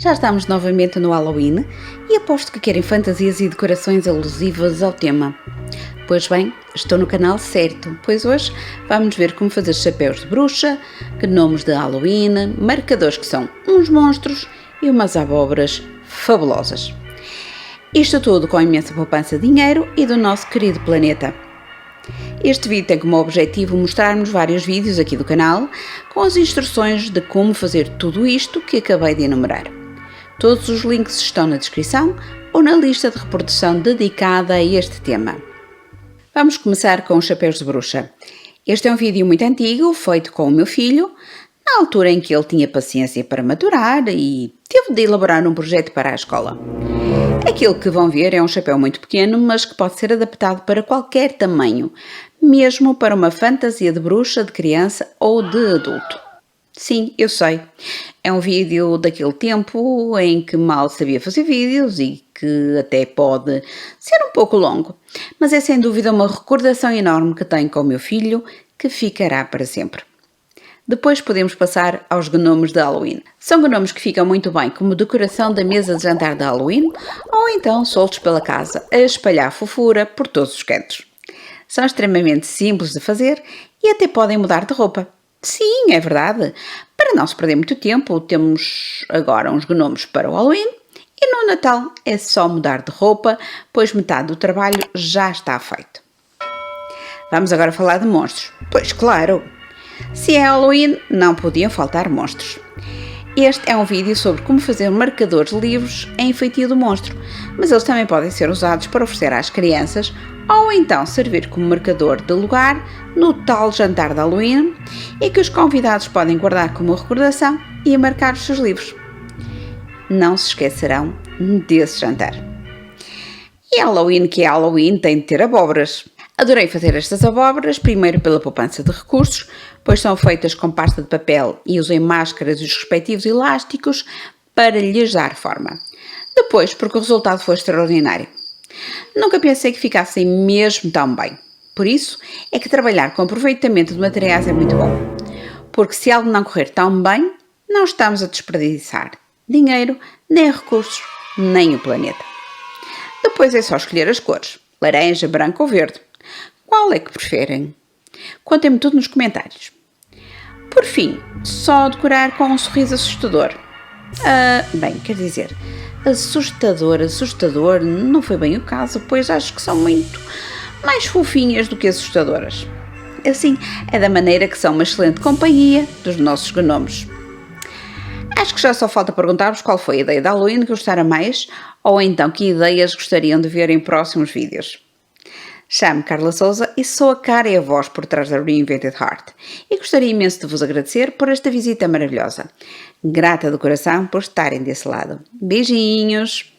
Já estamos novamente no Halloween e aposto que querem fantasias e decorações alusivas ao tema. Pois bem, estou no canal certo, pois hoje vamos ver como fazer chapéus de bruxa, gnomos de Halloween, marcadores que são uns monstros e umas abóboras fabulosas. Isto tudo com imensa poupança de dinheiro e do nosso querido planeta. Este vídeo tem como objetivo mostrar-nos vários vídeos aqui do canal com as instruções de como fazer tudo isto que acabei de enumerar. Todos os links estão na descrição ou na lista de reprodução dedicada a este tema. Vamos começar com os chapéus de bruxa. Este é um vídeo muito antigo, feito com o meu filho, na altura em que ele tinha paciência para maturar e teve de elaborar um projeto para a escola. Aquilo que vão ver é um chapéu muito pequeno, mas que pode ser adaptado para qualquer tamanho, mesmo para uma fantasia de bruxa, de criança ou de adulto. Sim, eu sei, é um vídeo daquele tempo em que mal sabia fazer vídeos e que até pode ser um pouco longo, mas é sem dúvida uma recordação enorme que tenho com o meu filho, que ficará para sempre. Depois podemos passar aos gnomos de Halloween. São gnomos que ficam muito bem como decoração da mesa de jantar de Halloween ou então soltos pela casa a espalhar fofura por todos os cantos. São extremamente simples de fazer e até podem mudar de roupa. Sim, é verdade. Para não se perder muito tempo, temos agora uns gnomos para o Halloween e no Natal é só mudar de roupa, pois metade do trabalho já está feito. Vamos agora falar de monstros. Pois claro! Se é Halloween, não podiam faltar monstros. Este é um vídeo sobre como fazer marcadores de livros em feitio do monstro, mas eles também podem ser usados para oferecer às crianças ou então servir como marcador de lugar no tal jantar de Halloween e que os convidados podem guardar como recordação e marcar os seus livros. Não se esquecerão desse jantar. E Halloween que é Halloween tem de ter abóboras. Adorei fazer estas abóboras, primeiro pela poupança de recursos, pois são feitas com pasta de papel e usei máscaras e os respectivos elásticos para lhes dar forma. Depois, porque o resultado foi extraordinário. Nunca pensei que ficassem mesmo tão bem. Por isso, é que trabalhar com aproveitamento de materiais é muito bom. Porque se algo não correr tão bem, não estamos a desperdiçar dinheiro, nem recursos, nem o planeta. Depois é só escolher as cores, laranja, branco ou verde. Qual é que preferem? Contem-me tudo nos comentários. Por fim, só decorar com um sorriso assustador. Quer dizer, assustador não foi bem o caso, pois acho que são muito mais fofinhas do que assustadoras. Assim, é da maneira que são uma excelente companhia dos nossos gnomos. Acho que já só falta perguntar-vos qual foi a ideia de Halloween que gostaram mais, ou então que ideias gostariam de ver em próximos vídeos. Chamo-me Carla Souza e sou a cara e a voz por trás da Reinvented Heart e gostaria imenso de vos agradecer por esta visita maravilhosa. Grata de coração por estarem desse lado. Beijinhos!